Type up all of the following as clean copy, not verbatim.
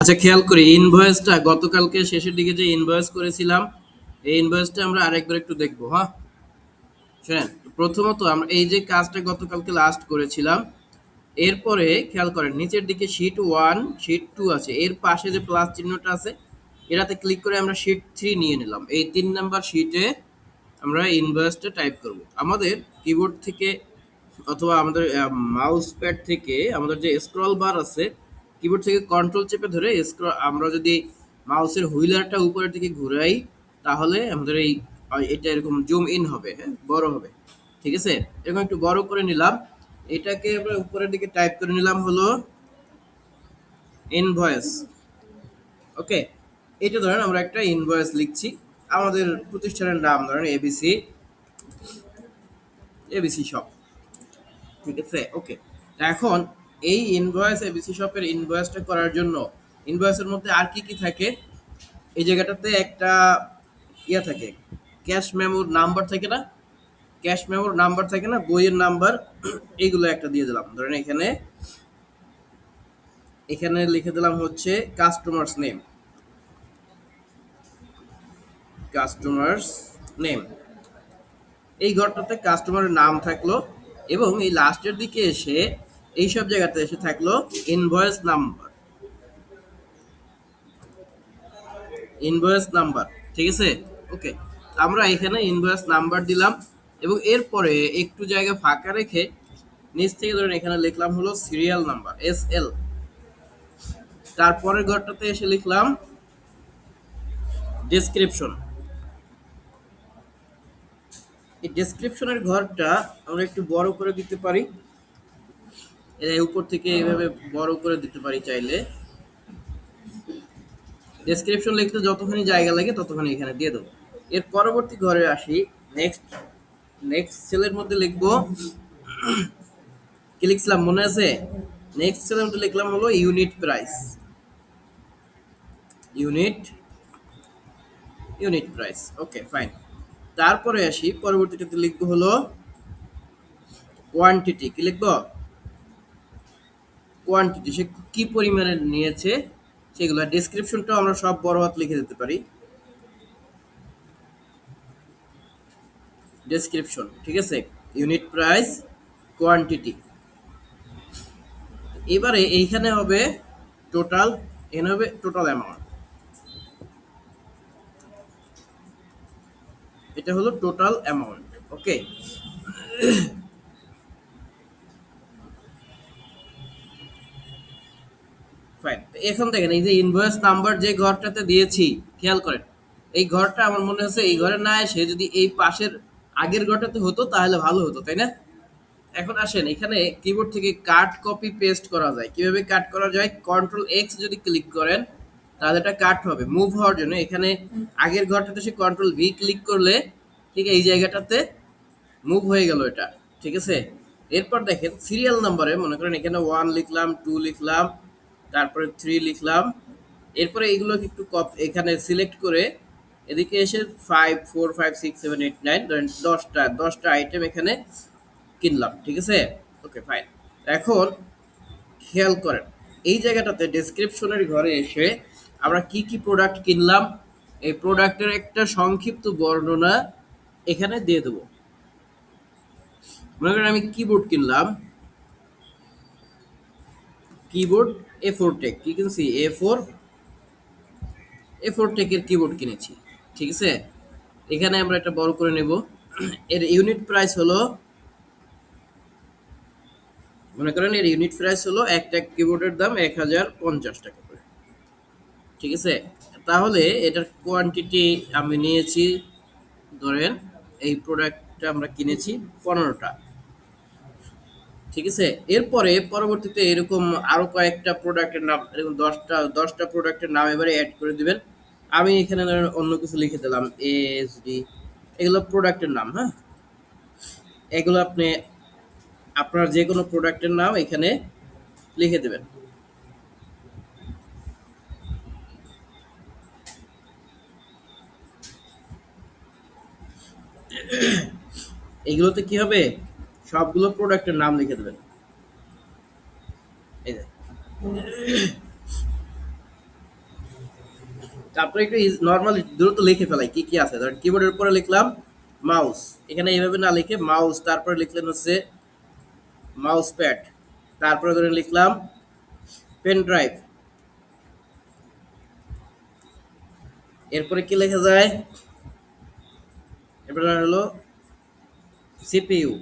আচ্ছা, খেয়াল করি ইনভয়েসটা গতকালকে শেষের দিকে যে ইনভয়েস করেছিলাম, এই ইনভয়েসটা আমরা আরেকবার একটু দেখবো। হ্যাঁ, শুনেন। প্রথমত আমরা এই যে কাজটা গতকালকে লাস্ট করেছিলাম, এরপরে খেয়াল করেন নিচের দিকে শিট 1 শিট 2 আছে, এর পাশে যে প্লাস চিহ্নটা আছে এটাতে ক্লিক করে আমরা শিট 3 নিয়ে নিলাম। এই 3 নাম্বার শিটে আমরা ইনভয়েসটা টাইপ করব। আমাদের কিবোর্ড থেকে অথবা আমাদের মাউস প্যাড থেকে আমাদের যে স্ক্রল বার আছে, কিবোর্ড থেকে কন্ট্রোল চেপে ধরে স্ক্রল আমরা যদি মাউসের হুইলারটা উপরের দিকে ঘুরাই, তাহলে আমাদের এই এটা এরকম জুম ইন হবে, হ্যাঁ, বড় হবে। ঠিক আছে, এরকম একটু বড় করে নিলাম। এটাকে আমরা উপরের দিকে টাইপ করে নিলাম হলো ইনভয়েস। ওকে, এটা ধরেন আমরা একটা ইনভয়েস লিখছি। আমাদের প্রতিষ্ঠানের নাম ধরেন এবিসি, এবিসি শপ। ঠিক আছে, ওকে। এখন এই ইনভয়েস এবিসি শপের ইনভয়েসটা করার জন্য ইনভয়েসের মধ্যে আর কি কি থাকে, এই জায়গাটাতে একটা ইয়া থাকে, ক্যাশ মেমোর নাম্বার থাকে না, ক্যাশ মেমোর নাম্বার থাকে না, বইয়ের নাম্বার, এইগুলো একটা দিয়ে দিলাম। ধরেন এখানে এখানে লিখে দিলাম হচ্ছে কাস্টমার্স নেম, কাস্টমার্স নেম। এই ঘরটাতে কাস্টমারের নাম থাকলো, এবং এই লাস্টের দিকে এসে এই সব জায়গাতে এসে থাকলো ইনভয়েস নাম্বার, ইনভয়েস নাম্বার। ঠিক আছে, ওকে। আমরা এখানে ইনভয়েস নাম্বার দিলাম, এবং এরপরে একটু জায়গা ফাঁকা রেখে নিচ থেকে ধরেন এখানে লিখলাম হলো সিরিয়াল নাম্বার, SL। তারপরের ঘরটাতে এসে লিখলাম ডেসক্রিপশন। এই ডেসক্রিপশনের ঘরটা আমরা একটু বড় করে দিতে পারি, এর উপর থেকে এইভাবে বড় করে দিতে পারি চাইলে। ডেসক্রিপশন লিখতে যতখানি জায়গা লাগে ততখানি এখানে দিয়ে দেবো। এর পরবর্তী ঘরে আসি, নেক্সট। নেক্সট সেলের মধ্যে লিখবো, কি লিখছিলাম মনে আছে? নেক্সট সেলের মধ্যে লিখলাম হলো unit price, unit unit price. Okay, fine. তারপরে আসি পরবর্তীটাতে লিখবো হলো কোয়ান্টিটি। কি লিখবো? কোয়ান্টিটি, সে কি পরিমাণে নিয়েছে সেগুলো। ডেসক্রিপশনটাও আমরা সব বড় হাত লিখে দিতে পারি, ডেসক্রিপশন। ঠিক আছে, ইউনিট প্রাইস, কোয়ান্টিটি। এবারে এইখানে হবে টোটাল, এখানে হবে টোটাল অ্যামাউন্ট, এটা হলো টোটাল অ্যামাউন্ট। ওকে, ফাইন। এখন দেখেন এই যে ইনভয়েস নাম্বার যে ঘরটাতে দিয়েছি, খেয়াল করেন এই ঘরটা আমার মনে হচ্ছে এই ঘরে না এসে যদি এই পাশের আগের ঘরটাতে হতো তাহলে ভালো হতো, তাই না? এখন আসেন, এখানে কিবোর্ড থেকে কাট কপি পেস্ট করা যায়। কিভাবে কাট করা যায়? কন্ট্রোল এক্স যদি ক্লিক করেন তাহলে এটা কাট হবে। মুভ হওয়ার জন্য এখানে আগের ঘরটাতে সে কন্ট্রোল ভি ক্লিক করলে ঠিক এই জায়গাটাতে মুভ হয়ে গেল এটা। ঠিক আছে, এরপর দেখেন সিরিয়াল নাম্বারে মনে করেন এখানে 1 লিখলাম, 2 লিখলাম, তারপরে 3 লিখলাম। এরপরে এইগুলোকে একটু এখানে সিলেক্ট করে এদিকে এসে 5 4 5 6 7 8 9 ধরেন 10টা আইটেম এখানে কিনলাম। ঠিক আছে, ওকে, ফাইন। এখন খেয়াল করেন এই জায়গাটাতে ডেসক্রিপশনের ঘরে এসে আমরা কি কি প্রোডাক্ট কিনলাম এই প্রোডাক্টের একটা সংক্ষিপ্ত বর্ণনা এখানে দিয়ে দেবো। মনে করেন আমি কিবোর্ড কিনলাম, কিবোর্ড A4 টেক। কি কিনছি? A4 টেকের কিবোর্ড কিনেছি। ঠিক আছে, এখানে আমরা একটা বড় করে নেব। এর ইউনিট প্রাইস হলো, মনে করেন এর ইউনিট প্রাইস হলো একটা কিবোর্ডের দাম 1050 টাকা করে। ঠিক আছে, তাহলে এটার কোয়ান্টিটি আমি নিয়েছি, ধরেন এই প্রোডাক্টটা আমরা কিনেছি 15টা। ঠিক আছে, এরপরে পরবর্তীতে এরকম আরো কয়েকটা প্রোডাক্টের নাম, এরকম 10টা প্রোডাক্টের নাম এবারে অ্যাড করে দিবেন। আমি এখানে ধরেন অন্য কিছু লিখে দিলাম, ASD। এগুলো প্রোডাক্টের নাম। হ্যাঁ, এগুলো আপনি আপনার যে কোনো প্রোডাক্টের নাম এখানে লিখে দেবেন। এগুলোতে কি হবে? সবগুলো প্রোডাক্টের নাম লিখে দেবেন। এই যে তারপরে একটু নর্মালি দ্রুত লিখে ফেলাই কি কি আছে। ধরেন কিবোর্ডের উপরে লিখলাম মাউস, এখানে এইভাবে না লিখে মাউস, তারপরে লিখলেন হচ্ছে মাউস প্যাড, তারপরে ধরে লিখলাম পেন ড্রাইভ, এরপরে কি লেখা যায়, এরপরে হলো সিপিইউ,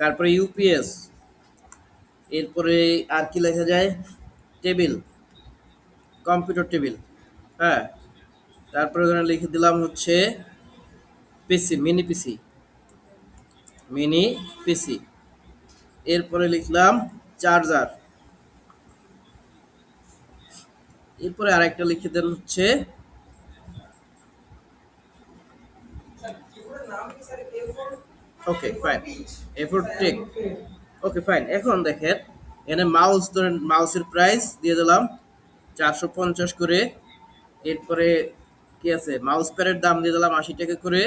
তারপরে ইউপিএস, এরপরে আর কি লেখা যায়, টেবিল, কম্পিউটার টেবিল, হ্যাঁ, তারপরে ধরেন লিখে দিলাম হচ্ছে পিসি, মিনি পিসি, মিনি পিসি, এরপরে লিখলাম চার্জার, এরপরে আরেকটা লিখে দেন হচ্ছে ওকে ফাইন এফোর টেক, ওকে ফাইন। এখন দেখেন এখানে মাউস, ধরেন মাউসের প্রাইস দিয়ে দিলাম 450 করে, এরপরে কি আছে মাউস প্যাডের দাম দিয়ে দিলাম 80 টাকা করে,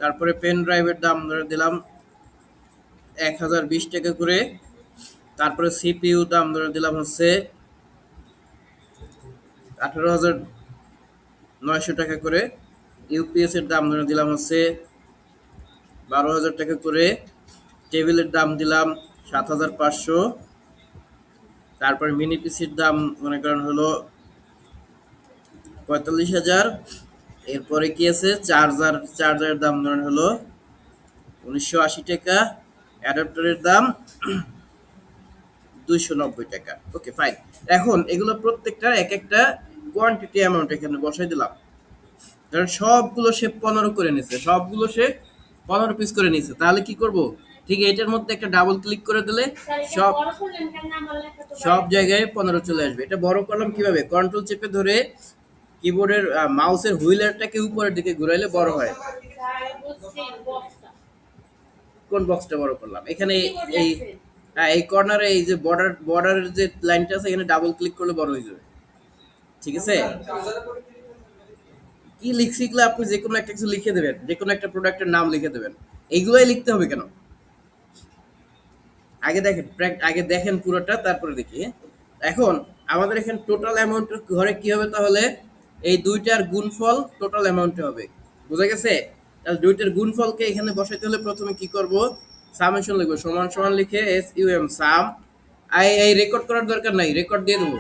তারপরে পেন ড্রাইভের দাম ধরে দিলাম 1020 টাকা করে, তারপরে সিপিইউ দাম ধরে দিলাম হচ্ছে 18,900 টাকা করে, ইউপিএস এর দাম ধরে দিলাম হচ্ছে 12,000 টাকা করে, টেবিলের দাম দিলাম 7,500, তারপরে মিনি পিসির দাম মনে করেন হলো 45,000, এরপরে কি আছে চার্জারের দাম ধরেন হলো 1980 টাকা, অ্যাডাপ্টারের দাম 290 টাকা। ওকে ফাইন। এখন এগুলো প্রত্যেকটার এক একটা কোয়ান্টিটি অ্যামাউন্ট এখানে বসাই দিলাম। ধরেন সবগুলো সে 15 করে নিছে, সবগুলো সে 15 পিস করে নিছে, তাহলে কি করব, ঠিক এটার মধ্যে একটা ডাবল ক্লিক করে দিলে সব সব জায়গায় 15 চলে আসবে। এটা বড় করলাম কিভাবে, কন্ট্রোল চেপে ধরে কিবোর্ডের মাউসের হুইলারটাকে উপরের দিকে ঘুরাইলে বড় হয়। কোন বক্সটা বড় করলাম, এখানে এই হ্যাঁ এই কর্নারে এই যে বর্ডারের যে লাইনটা আছে এখানে ডাবল ক্লিক করলে বড় হয়ে যাবে। ঠিক আছে, কি লিখছি এগুলো আপনি যে কোনো একটা কিছু লিখে দেবেন, যে কোনো একটা প্রোডাক্টের নাম লিখে দেবেন, এইগুলোই লিখতে হবে কেন, আগে দেখেন পুরোটা তারপরে দেখি। এখন আমাদের এখানে টোটাল অ্যামাউন্ট ঘরে কি হবে, তাহলে এই দুইটার গুণফল টোটাল অ্যামাউন্টে হবে, বুঝা গেছে। তাহলে দুইটার গুণফলকে এখানে বসাইতে হলে প্রথমে কি করব, সামেশন লিখবো, সমান সমান লিখে SUM সাম, এই রেকর্ড করার দরকার নাই, রেকর্ড দিয়ে দেবো।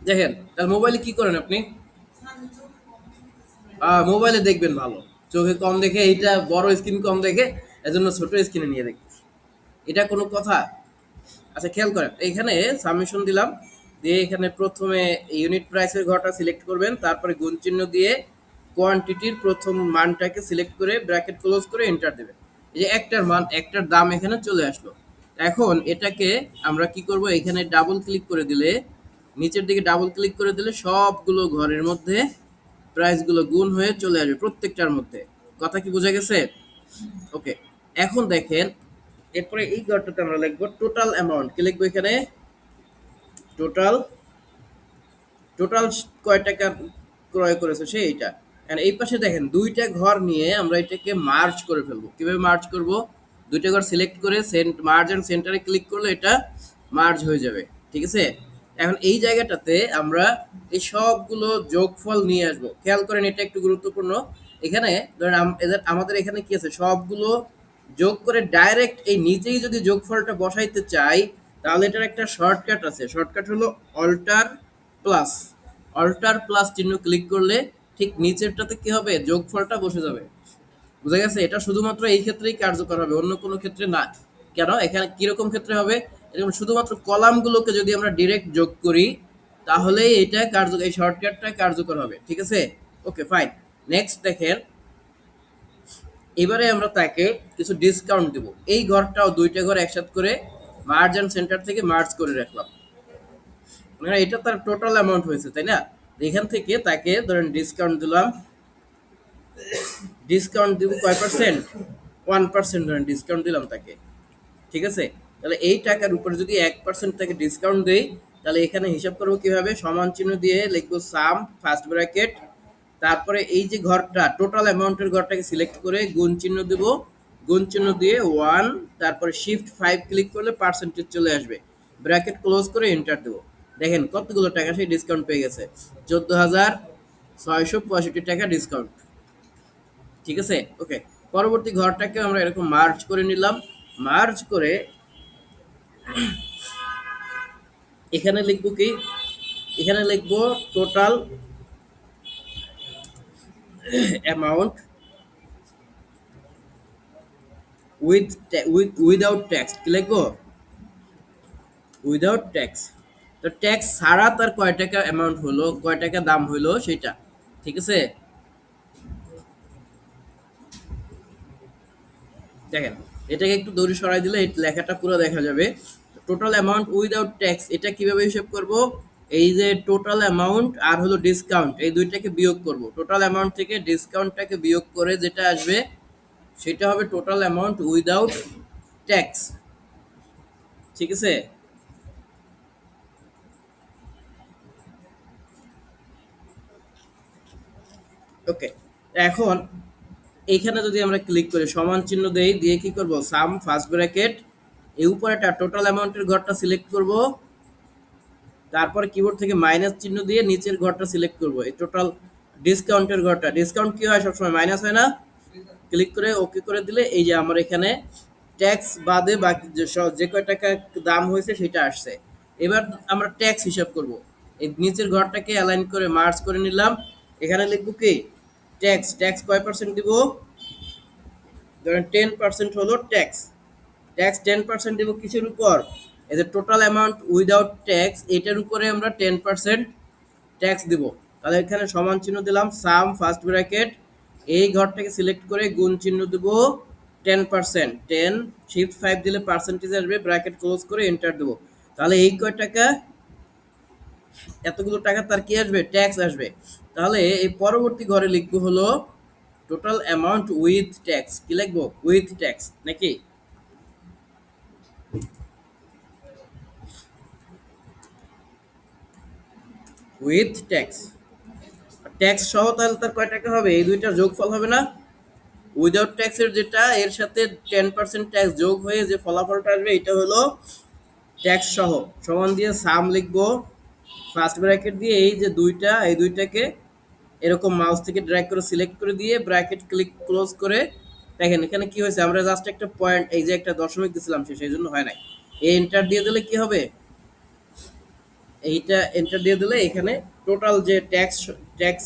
দেখেন তাহলে মোবাইলে কি করেন আপনি, মোবাইলে দেখবেন ভালো, চোখে কম দেখে, এইটা বড় স্ক্রিন কম দেখে এজন্য ছোট স্ক্রিনে নিয়ে দেখতেছি, এটা কোনো কথা। আচ্ছা খেয়াল করেন, এখানে সাবমিশন দিলাম, দিয়ে এখানে প্রথমে ইউনিট প্রাইসের ঘরটা সিলেক্ট করবেন, তারপরে গুণ চিহ্ন দিয়ে কোয়ান্টিটির প্রথম মানটাকে সিলেক্ট করে ব্র্যাকেট ক্লোজ করে এন্টার দেবেন। এই যে একটার মান, একটার দাম এখানে চলে আসলো। এখন এটাকে আমরা কি করব, এখানে ডাবল ক্লিক করে দিলে, নিচের দিকে ডাবল ক্লিক করে দিলে সবগুলো ঘরের মধ্যে প্রাইসগুলো গুণ হয়ে চলে আসবে প্রত্যেকটার মধ্যে। কথা কি বোঝা গেছে? ওকে, এখন দেখেন এরপরে এই ঘরটাতে আমরা লিখবো টোটাল অ্যামাউন্ট, কি লিখবো এখানে, টোটাল, টোটাল কয় টাকা ক্রয় করেছে সে এইটা। এই পাশে দেখেন দুইটা ঘর নিয়ে আমরা এটাকে মার্জ করে ফেলবো। কিভাবে মার্জ করব, দুইটা ঘর সিলেক্ট করে মার্জ এন্ড সেন্টারে ক্লিক করলে এটা মার্জ হয়ে যাবে। ঠিক আছে, এখন এই জায়গাটাতে আমরা এই সবগুলো যোগফল নিয়ে আসবো। খেয়াল করেন এটা একটু গুরুত্বপূর্ণ, এখানে ধরেন আমাদের এখানে কি আছে, সবগুলো যোগ করে ডাইরেক্ট এই নিচেই যদি যোগফলটা বসাইতে চাই, তাহলে এটার একটা শর্টকাট আছে, শর্টকাট হলো অল্টার প্লাস, অল্টার প্লাস চিহ্ন ক্লিক করলে ঠিক নিচেরটাতে কি হবে, যোগফলটা বসে যাবে। বুঝা গেছে, এটা শুধুমাত্র এই ক্ষেত্রেই কার্যকর হবে, অন্য কোনো ক্ষেত্রে না। কেন, এখানে কিরকম ক্ষেত্রে হবে, এরকম শুধুমাত্র কলামগুলোকে যদি আমরা ডিরেক্ট যোগ করি তাহলে এটা কার্যকর, এই শর্টকাটটা কার্যকর হবে। ঠিক আছে, ওকে ফাইন। নেক্সট দেখেন, এবারে আমরা তাকে কিছু ডিসকাউন্ট দেব। এই ঘরটাও দুইটা ঘর একসাথে করে মার্জ এন্ড সেন্টার থেকে মার্জ করে রাখলাম, মানে এটা তার টোটাল অ্যামাউন্ট হয়েছে, তাই না। এখান থেকে তাকে ধরেন ডিসকাউন্ট দিলাম, ডিসকাউন্ট দিব কয় পার্সেন্ট, 1% ধরেন ডিসকাউন্ট দিলাম তাকে। ঠিক আছে, তাহলে এই টাকার উপরে যদি 1% তাকে ডিসকাউন্ট দেই, তাহলে এখানে হিসাব করবো কিভাবে, সমান চিহ্ন দিয়ে লিখবো সাম ফার্স্ট ব্র্যাকেট, তারপরে এই যে ঘরটা টোটাল অ্যামাউন্টের ঘরটাকে সিলেক্ট করে গুণ চিহ্ন দেবো, গুণ চিহ্ন দিয়ে 1, তারপরে শিফট 5 ক্লিক করলে পার্সেন্টেজ চলে আসবে, ব্র্যাকেট ক্লোজ করে এন্টার দেবো। দেখেন কতগুলো টাকা সেই ডিসকাউন্ট পেয়ে গেছে, 14,665 টাকা ডিসকাউন্ট। ঠিক আছে, ওকে। পরবর্তী ঘরটাকে আমরা এরকম মার্জ করে নিলাম। মার্জ করে এখানে লিখবো কি, এখানে লিখবো টোটাল অ্যামাউন্ট উইদাউট ট্যাক্স, কি লিখবো, উইদাউট ট্যাক্স। তো ট্যাক্স ছাড়া তার কয় টাকা অ্যামাউন্ট হলো, কয় টাকা দাম হলো সেটা। ঠিক আছে, দেখেন এটাকে একটু দড়ি সরাই দিলে এই লেখাটা পুরো দেখা যাবে। টোটাল অ্যামাউন্ট উইদাউট ট্যাক্স, এটা কিভাবে হিসাব করব, এই যে টোটাল অ্যামাউন্ট আর হলো ডিসকাউন্ট, এই দুইটাকে বিয়োগ করব। টোটাল অ্যামাউন্ট থেকে ডিসকাউন্টটাকে বিয়োগ করে যেটা আসবে সেটা হবে টোটাল অ্যামাউন্ট উইদাউট ট্যাক্স। ঠিক আছে, ওকে। এখন এইখানে যদি আমরা ক্লিক করি সমান চিহ্ন দেই, দিয়ে কি করব, সাম ফার্স্ট ব্র্যাকেট, এই উপরেটা টোটাল অ্যামাউন্টের ঘরটা সিলেক্ট করব, তারপরে কিবোর্ড থেকে মাইনাস চিহ্ন দিয়ে নিচের ঘরটা সিলেক্ট করব, এই টোটাল ডিসকাউন্টের ঘরটা। ডিসকাউন্ট কি হয়, সবসময় মাইনাস হয় না? ক্লিক করে ওকে করে দিলে এই যে আমার এখানে ট্যাক্স বাদে বাকি যে কয় টাকা দাম হয়েছে সেটা আসছে। এবার আমরা ট্যাক্স হিসাব করব। এই নিচের ঘরটাকে অ্যালাইন করে মার্জ করে নিলাম। এখানে লিখবো কি, ট্যাক্স। ট্যাক্স কয় পার্সেন্ট দিব, ধরেন 10% হলো ট্যাক্স। ট্যাক্স 10% দিব কিসের উপর, এই যে টোটাল অ্যামাউন্ট উইদাউট ট্যাক্স, এটার উপরে আমরা 10% ট্যাক্স দিব। তাহলে এখানে সমান চিহ্ন দিলাম, সাম ফার্স্ট ব্র্যাকেট, এই ঘরটাকে সিলেক্ট করে গুণ চিহ্ন দেব 10%, 10 শিফট 5 দিলে পার্সেন্টেজ আসবে, ব্র্যাকেট ক্লোজ করে এন্টার দেবো। তাহলে এই কয় টাকা, এতগুলো টাকা তার কি আসবে, ট্যাক্স আসবে। তাহলে এই পরবর্তী ঘরে লিখবো হলো টোটাল অ্যামাউন্ট উইথ ট্যাক্স, কি লিখবো, উইথ ট্যাক্স নাকি, উইথ ট্যাক্স। ট্যাক্স সহ তাহলে তার কয় টাকা হবে, এই দুইটার যোগফল হবে না? উইদাউট ট্যাক্সের যেটা, এর সাথে 10% ট্যাক্স যোগ হয়ে যে ফলাফলটা আসবে এটা হলো ট্যাক্স সহ। সমান দিয়ে সাম লিখবো ফার্স্ট ব্র্যাকেট দিয়ে, এই যে দুইটা, এই দুইটাকে এরকম মাউস থেকে ড্র্যাগ করে সিলেক্ট করে দিয়ে ব্র্যাকেট ক্লিক ক্লোজ করে, দেখেন এখানে কি হয়েছে, আমরা জাস্ট একটা পয়েন্ট, এই যে একটা দশমিক দিছিলাম সেই জন্য হয় নাই। এই এন্টার দিয়ে দিলে কি হবে, এইটা এন্টার দিয়ে দিলে এখানে টোটাল যে ট্যাক্স, ট্যাক্স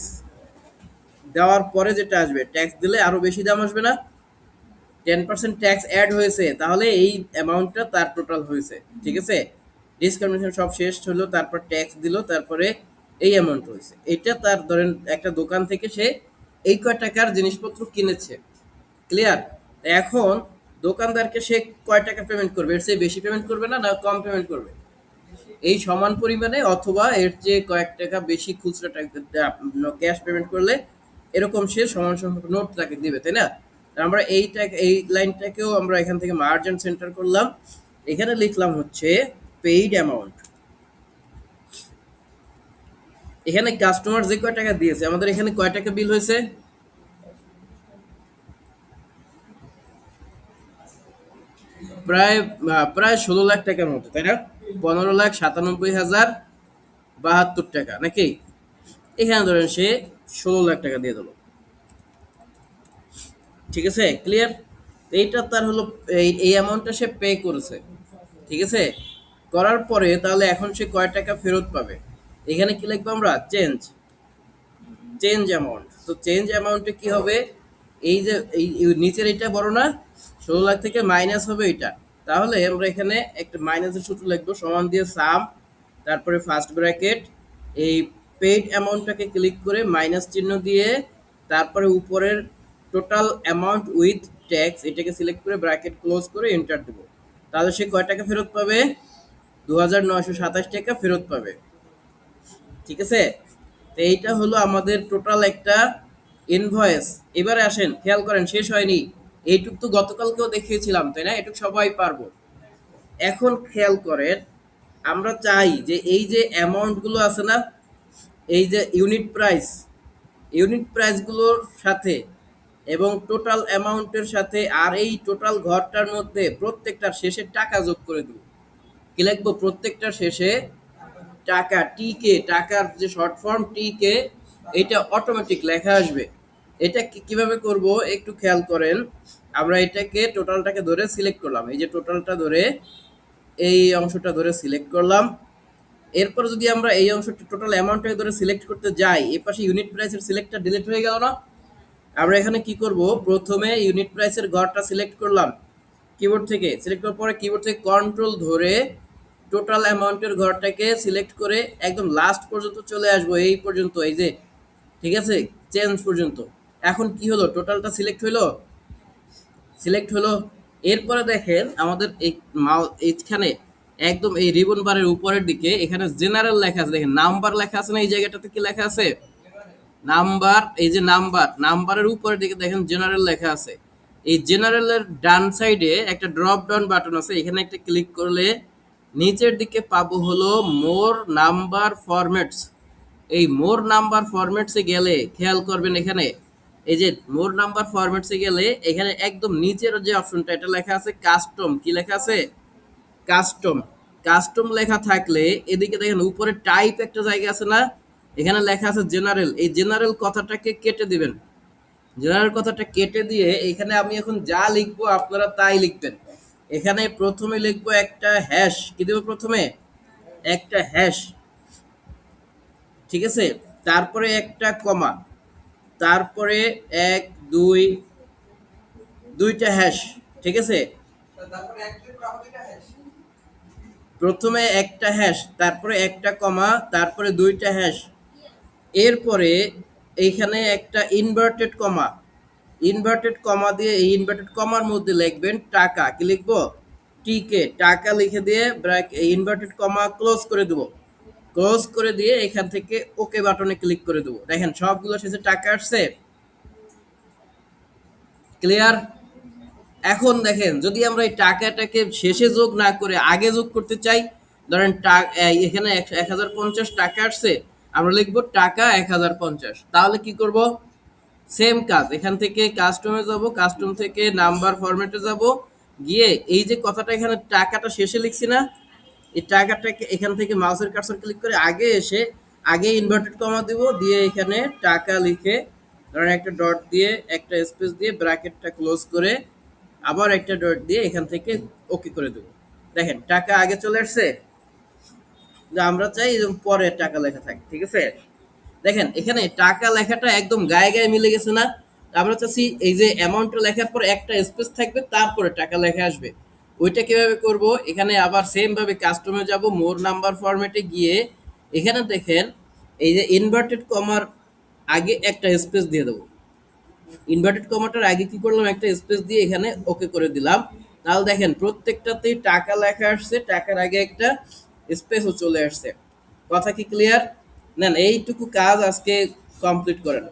দেওয়ার পরে যেটা আসবে, ট্যাক্স দিলে আরো বেশি দাম আসবে না, 10% ট্যাক্স অ্যাড হয়েছে, তাহলে এই অ্যামাউন্টটা তার টোটাল হয়েছে। ঠিক আছে, ডিসক্রিমিনেশন সব শেষ হলো, তারপর ট্যাক্স দিল, তারপরে এই অ্যামাউন্ট হয়েছে। এটা তার ধরেন একটা দোকান থেকে সে এই কয় টাকার জিনিসপত্র কিনেছে, ক্লিয়ার। এখন দোকানদারকে সে কয় টাকা পেমেন্ট করবে, এর চেয়ে বেশি পেমেন্ট করবে না, না কম পেমেন্ট করবে, এই সমান পরিমাণে অথবা এর চেয়ে কয়েক টাকা বেশি খুচরা ক্যাশ পেমেন্ট করলে এরকম সে সমান সংখ্যক নোট তাকে দিবে, তাই না? আমরা এই লাইনটাকেও আমরা এখান থেকে মার্জেন্ট সেন্টার করলাম, এখানে লিখলাম হচ্ছে পেইড অ্যামাউন্ট। এখানে কাস্টমার যে কয় টাকা দিয়েছে, আমাদের এখানে কয় টাকা বিল হয়েছে, প্রায় প্রায় 16 লাখ টাকার মতো, তাই না? 15,97,072 টাকা নাকি, এখানে ধরেন সে 16 লাখ টাকা দিয়ে দিল। ঠিক আছে, ক্লিয়ার। এইটা তার হলো এই অ্যামাউন্টটা সে পে করেছে। ঠিক আছে, করার পরে তাহলে এখন সে কয় টাকা ফেরত পাবে, এখানে কি লিখবো আমরা, চেঞ্জ, চেঞ্জ অ্যামাউন্ট। তো চেঞ্জ অ্যামাউন্টে কি হবে, এই যে এই নিচের এটা বড় না, 16 লাখ থেকে মাইনাস হবে এটা, তাহলে আমরা এখানে একটা মাইনাসের সূত্র লিখবো, সমান দিয়ে সাম, তারপরে ফার্স্ট ব্র্যাকেট, এই পেইড অ্যামাউন্টটাকে ক্লিক করে মাইনাস চিহ্ন দিয়ে, তারপরে উপরের টোটাল অ্যামাউন্ট উইথ ট্যাক্স এটাকে সিলেক্ট করে ব্র্যাকেট ক্লোজ করে এন্টার দেবো। তাহলে সে কয় টাকা ফেরত পাবে, 2,927 টাকা ফেরত পাবে। ঠিক আছে, তো এইটা হলো আমাদের টোটাল একটা ইনভয়েস। এবারে আসেন, খেয়াল করেন শেষ হয়নি, এইটুক তো গতকালকেও দেখিয়েছিলাম, তাই না? এটুক সবাই পারবো। এখন খেয়াল করেন, আমরা চাই যে এই যে অ্যামাউন্টগুলো আছে না, এই যে ইউনিট প্রাইস, ইউনিট প্রাইসগুলোর সাথে এবং টোটাল অ্যামাউন্টের সাথে আর এই টোটাল ঘরটার মধ্যে প্রত্যেকটার শেষে টাকা যোগ করে দেব। কি লিখবো, প্রত্যেকটার শেষে টাকা টিকে, টাকার যে শর্ট ফর্ম টিকে, এটা অটোমেটিক লেখা আসবে। এটা কিভাবে করব একটু খেয়াল করেন। আমরা এটাকে টোটালটাকে ধরে সিলেক্ট করলাম, এই যে টোটালটা ধরে এই অংশটা ধরে সিলেক্ট করলাম। এরপর যদি আমরা এই অংশটা টোটাল অ্যামাউন্টটাকে ধরে সিলেক্ট করতে যাই, এই পাশে ইউনিট প্রাইসের সিলেক্টটা ডিলিট হয়ে গেল না? আমরা এখানে কি করব, প্রথমে ইউনিট প্রাইসের ঘরটা সিলেক্ট করলাম কিবোর্ড থেকে, সিলেক্ট করার পরে কিবোর্ড থেকে কন্ট্রোল ধরে টোটাল অ্যামাউন্টের ঘরটাকে সিলেক্ট করে একদম লাস্ট পর্যন্ত চলে আসবো, এই পর্যন্ত, এই যে, ঠিক আছে, চেঞ্জ পর্যন্ত। এখন কি হলো, টোটালটা সিলেক্ট হলো, সিলেক্ট হলো। এরপরে দেখেন আমাদের এই এইখানে একদম এই রিবন বারের উপরের দিকে এখানে জেনারেল লেখা আছে, দেখেন নাম্বার লেখা আছে না, এই জায়গাটাতে কি লেখা আছে, নাম্বার, এই যে নাম্বার, নাম্বারের উপরের দিকে দেখেন জেনারেল লেখা আছে। এই জেনারেলের ডান সাইডে একটা ড্রপ ডাউন বাটন আছে, এখানে একটা ক্লিক করলে নিচের দিকে পাবো হলো মোর নাম্বার ফরম্যাটস। এই মোর নাম্বার ফরম্যাটসে গেলে খেয়াল করবেন, এখানে এই যে মোর নাম্বার ফরম্যাটসে গেলে এখানে একদম নিচের যে অপশনটা এটা লেখা আছে কাস্টম, কি লেখা আছে, কাস্টম। কাস্টম লেখা থাকলে এদিকে দেখেন উপরে টাইপ একটা জায়গা আছে না, এখানে লেখা আছে জেনারেল, এই জেনারেল কথাটাকে কেটে দিবেন। জেনারেল কথাটা কেটে দিয়ে এখানে আমি এখন যা লিখবো আপনারা তাই লিখবেন। এখানে প্রথমে লিখবো একটা হ্যাশ, কি দেবো প্রথমে, একটা হ্যাশ, ঠিক আছে, তারপরে একটা কমা, তারপরে এক দুই, দুইটা হ্যাশ, ঠিক আছে, প্রথমে একটা হ্যাশ, তারপরে একটা কমা, তারপরে দুইটা হ্যাশ, এরপরে এইখানে একটা ইনভার্টেড কমা, ইনভার্টেড কমা দিয়ে এই ইনভার্টেড কমার মধ্যে লিখবেন টাকা, কি লিখবো, টিকে, টাকা লিখে দিয়ে ইনভার্টেড কমা ক্লোজ করে দেবো, ক্লোজ করে দিয়ে এখান থেকে ওকে বাটনে ক্লিক করে দেবো। দেখেন সবগুলো শেষে টাকা আসছে, ক্লিয়ার? এখন দেখেন যদি আমরা এই টাকাটাকে শেষে যোগ না করে আগে যোগ করতে চাই, ধরেন এখানে 1050 টাকা আসছে, আমরা লিখবো টাকা 1050, তাহলে কি করব, সেম কাজ, এখান থেকে কাস্টমে যাব, কাস্টম থেকে নাম্বার ফরম্যাটে যাব, গিয়ে এই যে কথাটা এখানে টাকাটা শেষে লিখছি না, এই টাকাটাকে এখান থেকে মাউসের কার্সর ক্লিক করে আগে এসে আগে ইনভার্টেড কমা দেব, দিয়ে এখানে টাকা লিখে ধরেন একটা ডট দিয়ে একটা স্পেস দিয়ে ব্র্যাকেটটা ক্লোজ করে আবার একটা ডট দিয়ে এখান থেকে ওকে করে দেব। দেখেন টাকা আগে চলে আসছে, যে আমরা চাই এরকম পরে টাকা লেখা থাকে, ঠিক আছে। দেখেন এখানে টাকা লেখাটা একদম গায়ে গায়ে মিলে গেছে না, আমরা চাচ্ছি এই যে অ্যামাউন্টটা লেখার পর একটা স্পেস থাকবে, তারপরে টাকা লেখা আসবে। ওইটা কিভাবে করব, এখানে আবার সেম ভাবে কাস্টমে যাব, মোর নাম্বার ফরম্যাটে গিয়ে এখানে দেখেন এই যে ইনভার্টেড কমার আগে একটা স্পেস দিয়ে দেবো, ইনভার্টেড কমাটার আগে কি করলাম, একটা স্পেস দিয়ে এখানে ওকে করে দিলাম। তাহলে দেখেন প্রত্যেকটাতেই টাকা লেখা আসছে, টাকার আগে একটা স্পেসও চলে আসছে। কথা কি ক্লিয়ার? নেন এইটুকু কাজ আজকে কমপ্লিট করেন।